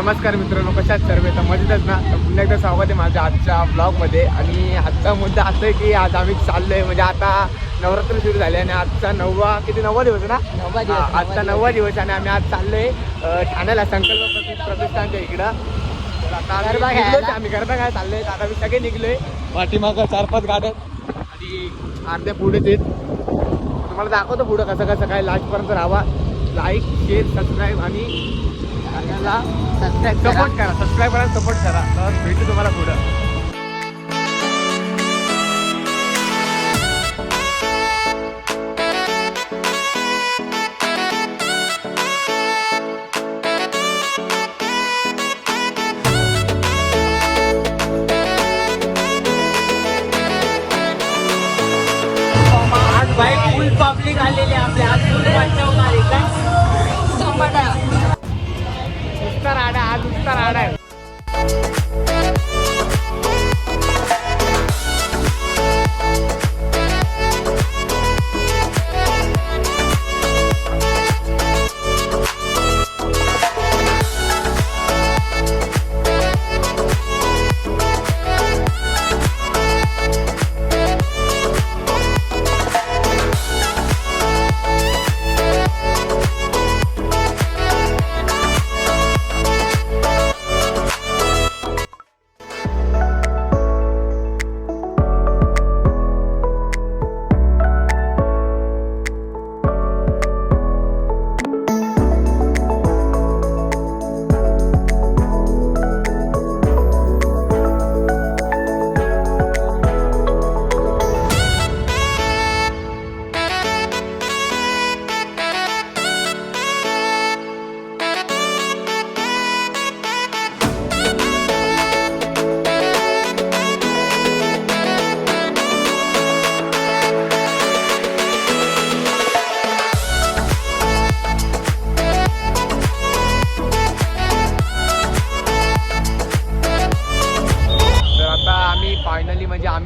नमस्कार मित्रांनो, कशात सर्व तर मजेतच ना. तर पुन्हा एकदा स्वागत आहे माझ्या आजच्या ब्लॉगमध्ये. आणि आजचा मुद्दा असं आहे की आज आम्ही चाललोय, म्हणजे आता नवरात्र सुरू झाले आणि आजचा नववा दिवस ना. आजचा 9वा दिवस आणि आम्ही आज चाललोय ठाण्याला संकल्प प्रतिष्ठानच्या इकडं. तर आता आम्ही गरबा काय चाललोय. आता आम्ही सगळे निघलोय. पाठीमागं 4-5 गाड्या आणि अर्ध्या पुढेच आहेत. तुम्हाला दाखवतो पुढं कसं कसं काय. लास्टपर्यंत राहा. लाईक, शेअर, सबस्क्राईब आणि चॅनलला सपोर्ट करा. सबस्क्राईब करा, सपोर्ट करा. तर भेटू तुम्हाला पुढं. आज बाई फुल पब्लिक आलेली आपल्या आज फुल बचावणार आहे का संपाटा नुसता राडा, आज नुसता राडा आहे.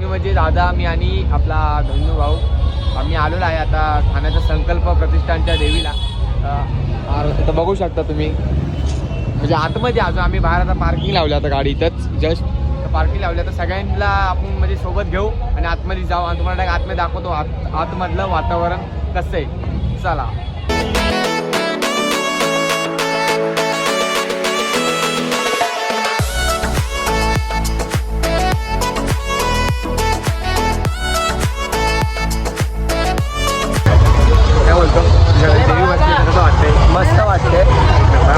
म्हणजे दादा, मी आणि आपला धन्नू भाऊ आम्ही आलेलो आहे आता ठाण्याच्या संकल्प प्रतिष्ठानच्या देवीला. आता बघू शकता तुम्ही, म्हणजे आतमध्ये अजून आम्ही बाहेर आता पार्किंग लावलं. आता गाडी इथंच जस्ट पार्किंग लावलं. तर सगळ्यांना आपण म्हणजे सोबत घेऊ आणि आतमध्ये जाऊ आणि तुम्हाला आतमध्ये दाखवतो आतमधलं वातावरण कसं आहे. चला. मस्त वाटते.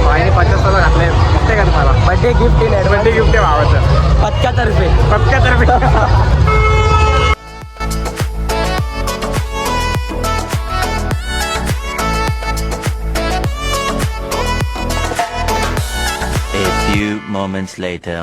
माहिती 50 घातले का तुम्हाला? बर्थडे गिफ्ट आहे. बर्थडे गिफ्ट आहे भावाचं पथकातर्फे. A few moments later.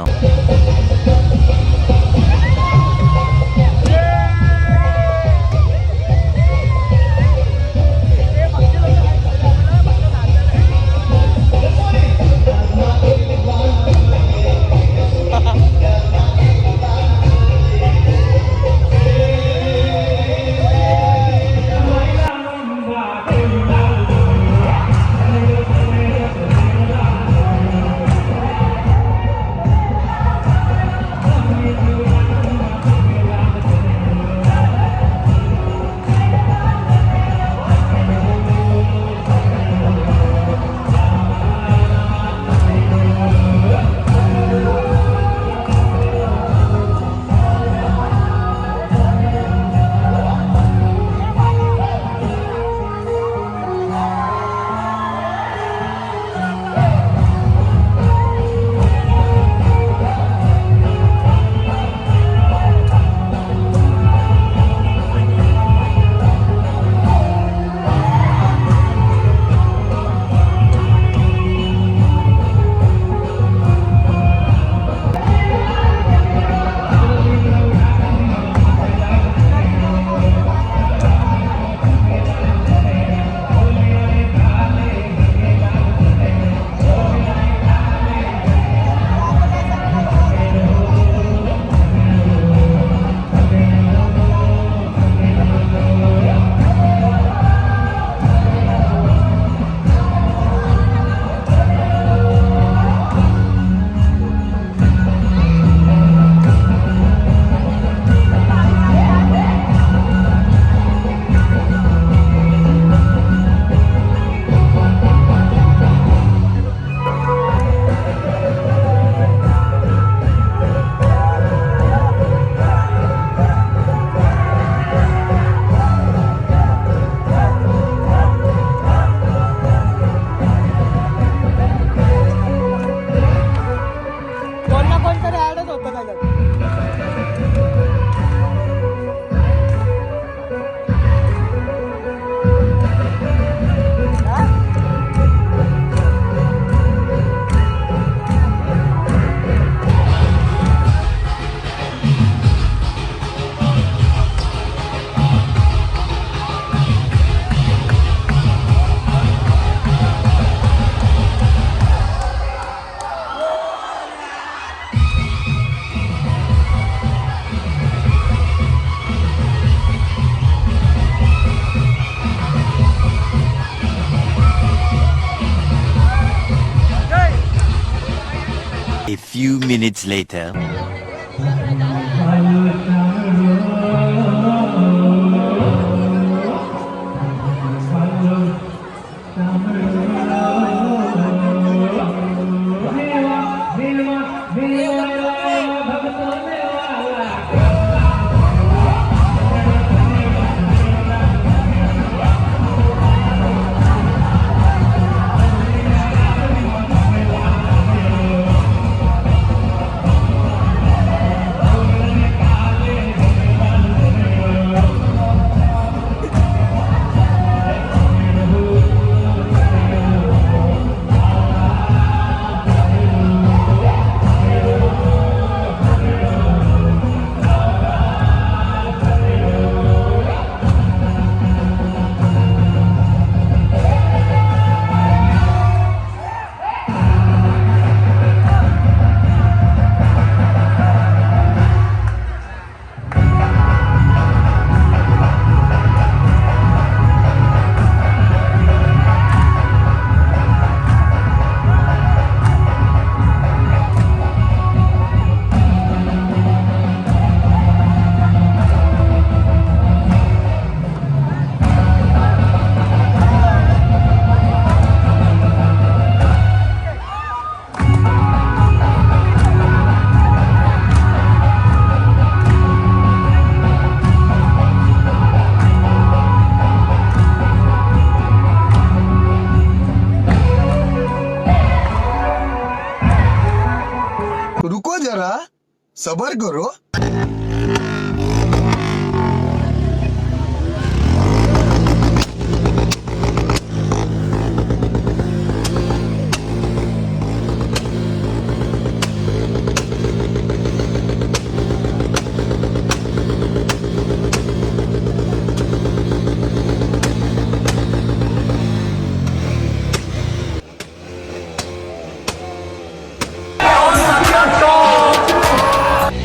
few minutes later. रुको जरा सबर करो.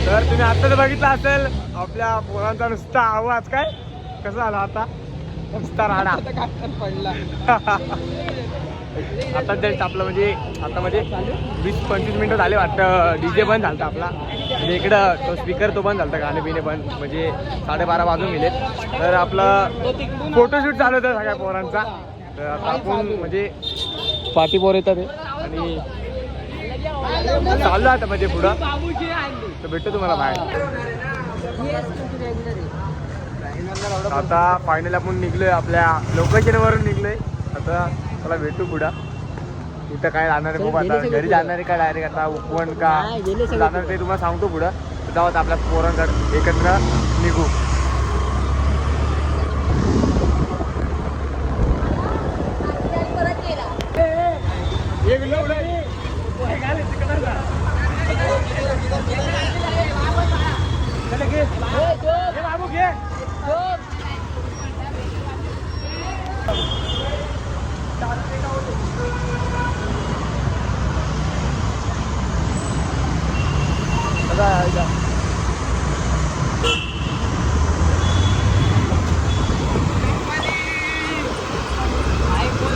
तर तुम्ही आता बघितलं असेल आपल्या पोरांचा नुसता आवाज काय कसा आला आता नुसता राडा पडला. आता जस्ट आपलं म्हणजे आता म्हणजे 20-25 मिनिटं झाले वाटतं. डीजे बंद झालता आपला म्हणजे इकडं तो स्पीकर तो बंद झालता गाणे बिणे बंद म्हणजे 12:30 वाजून गेलेत. तर आपलं फोटोशूट चालू होतं सगळ्या पोरांचा. तर आता आपण म्हणजे पार्टी पोर येतात आणि चाललो आता म्हणजे पुढं. तर भेटतो तुम्हाला बाहेर. आता फायनल आपण निघलोय आपल्या लोकेशनवरून निघलोय. आता चला भेटू पुढं. इथं काय जाणार आहे खूप आता घरी जाणार आहे का डायरेक्ट आता उपवन का जाणार ते तुम्हाला सांगतो पुढं. तर जाऊ आपल्या पोरांकडे एकत्र निघू.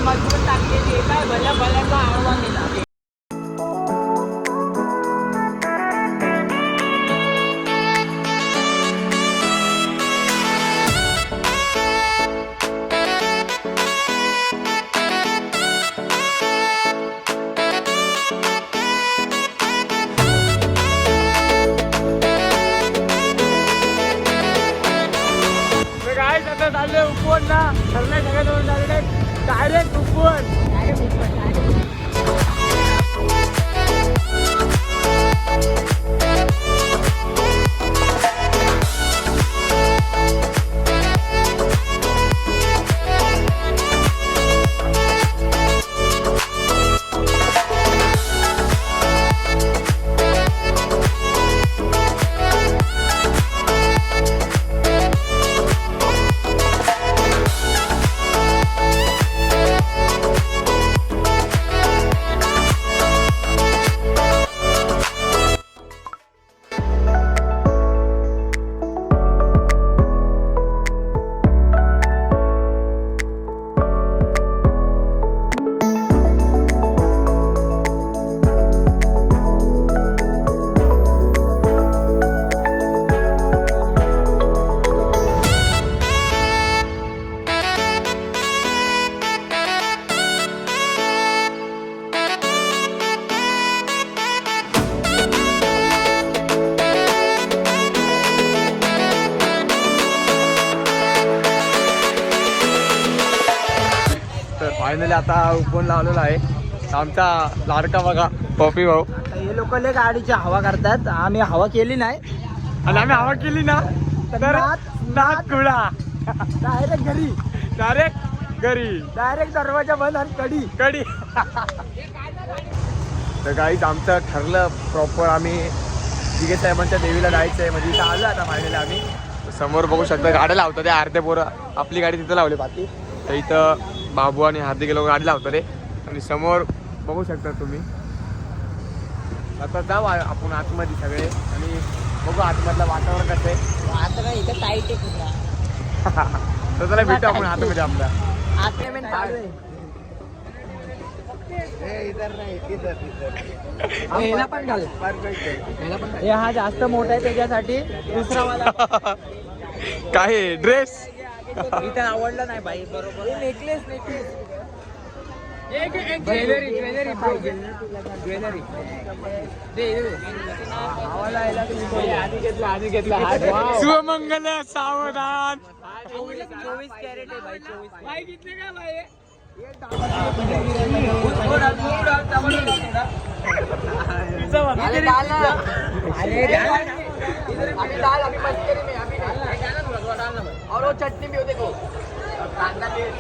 मजबूत टाकलेली काय भल्या भल्याचा आडवा नेला. चालले उपवन ना ठरलंय सगळ्या डायरेक्ट उपवन. फायनली आता उपवन लावलेला आहे. आमचा लाडका बघा पॉपी भाऊ. हे लोक लय गाडीची हवा करतात, आम्ही हवा केली नाही आणि आम्ही हवा केली ना तर नाक खुळा. डायरेक्ट घरी, डायरेक्ट दरवाजा बंद आणि कडी. तर गाईज आमचं ठरलं प्रॉपर आम्ही जिगे साहेबांच्या देवीला जायचं आहे. म्हणजे इथं आलो आता फायनली आम्ही. समोर बघू शकता गाड्या लावतात ते अर्धे पोरं. आपली गाडी तिथं लावली बाकी. तर इथं बाबू आणि हार्दिक लोक गाडी लावतात रे. आणि समोर बघू शकता तुम्ही. आता जाऊ आपण आतमध्ये सगळे आणि बघू आतमधलं वातावरण कसं आहे. आता काय इथं टाईट आहे कुठला. तर त्याला भेटू आपण आतमध्ये आपल्या. पेमेंट चालू आहे. ह्याला पण घाल. हे हा जास्त मोठा आहे त्याच्यासाठी दुसरा वाला काय ड्रेस इथं आवडलं नाही भाई. बरोबर नेकलेस ज्वेलरी आधी घेतला शिवमंगल सावधान. 24 कॅरेट आहे भाई. 24 भाई कितने का भाई. और वो चटनी भी हो देखो.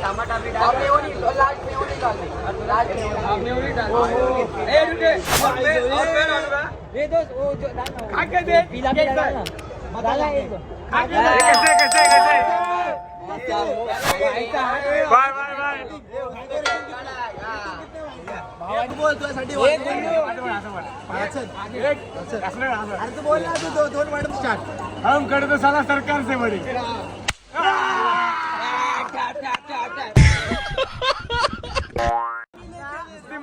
टमाटर भी डाल. लाल मेयोनी डाल. ये दो वो जो डाल ना. पीला डाल ना. मसाला एक दो. बाय. हम करतो साला सरकार से बडी.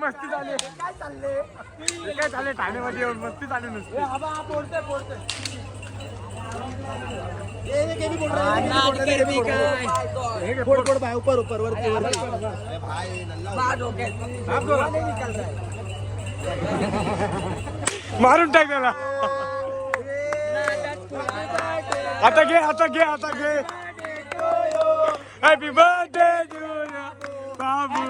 मस्ती झाली. काय चालले ठाण्यामध्ये येऊन मस्ती चालू नसते. मारून टाक त्याला. आता घे. हॅपी बर्थडे टू बाबू.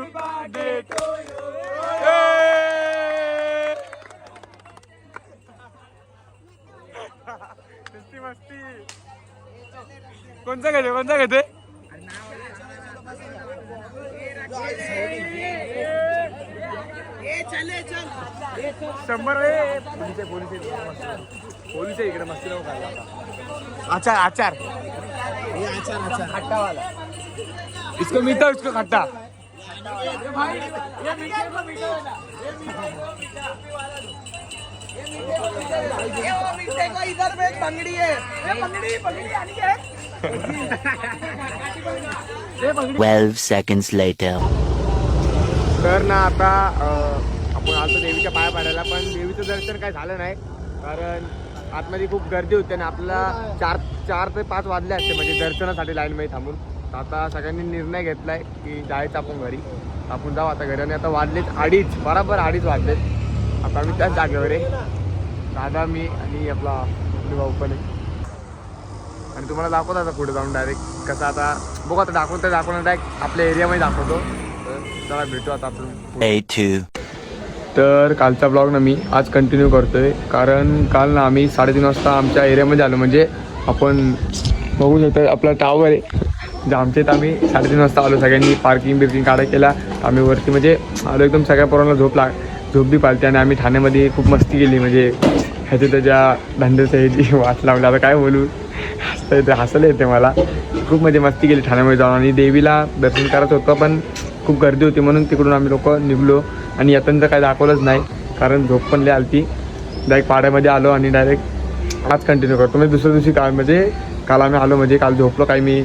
मस्ती. कोणता घेते. शंभर. पोलीस इकडे मस्ती नको करायला. आचार खट्टा वाला. इसको मीठा उसको खट्टा. इधर में पंगड़ी है. पंगड़ी 12 seconds later. तर ना आता आपण आलो देवीच्या पाया पाडायला. पण देवीचं दर्शन काय झालं नाही कारण आतमध्ये खूप गर्दी होते ना. आपल्याला 4 ते 5 वाजले असते म्हणजे दर्शनासाठी लाईनमध्ये थांबून. तर आता सगळ्यांनी निर्णय घेतलाय की जायचं आपण घरी. आपण जाऊ आता घरी. आणि आता वाजलेत 2:30 बरोबर 2:30 वाजलेत. आता आम्ही त्याच जागेवर आहे. दादा मी आणि आपला भाऊ पण आहे. आणि तुम्हाला दाखवतो आता पुढे जाऊन डायरेक्ट कसं. आता बघू आता दाखवणार डायरेक्ट आपल्या एरियामध्ये दाखवतो. तर चला भेटू आता आपण. Day 2. तर कालचा ब्लॉग ना मी आज कंटिन्यू करतोय कारण काल ना आम्ही 3:30 वाजता आमच्या एरियामध्ये आलो. म्हणजे आपण बघू शकतो आपला टावर आहे. आमच्या इथं आम्ही 3:30 वाजता आलो. सगळ्यांनी पार्किंग काढा केला. आम्ही वरती म्हणजे आलो एकदम. सगळ्या पोरांना झोप बी पालते. आणि आम्ही ठाण्यामध्ये खूप मस्ती केली. म्हणजे ह्याच्या त्याच्या धंद्याचं ह्याची वाट लावली. आता काय बोलू. हसायला येते मला. खूप म्हणजे मस्ती केली ठाण्यामध्ये जाऊन. आणि देवीला दर्शन करायचं होतं पण खूप गर्दी होती म्हणून तिकडून आम्ही लोक निघलो. आणि येताना काय दाखवलंच नाही कारण झोप पण लई आलती. डायरेक्ट पाड्यामध्ये आलो आणि डायरेक्ट आज कंटिन्यू करतो. म्हणजे दुसऱ्या दिवशी काल म्हणजे काल आम्ही आलो म्हणजे काल झोपलो. काही मी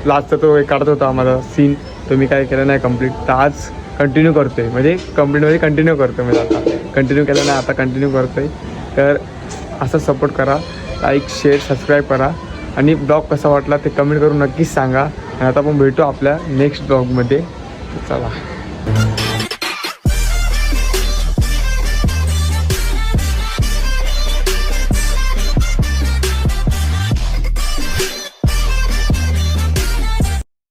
लास्टचा तो एक काढत होता आम्हाला सीन. तो मी काय केलं नाही कंप्लीट. तर आज कंटिन्यू करतोय म्हणजे कंटिन्यू करतोय. म्हणजे आता कंटिन्यू केलं नाही आता कंटिन्यू करतोय. तर असं सपोर्ट करा. लाईक शेअर सबस्क्राईब करा. आणि ब्लॉग कसा वाटला ते कमेंट करून नक्कीच सांगा. आणि आता आपण भेटू आपल्या नेक्स्ट ब्लॉगमध्ये. चला.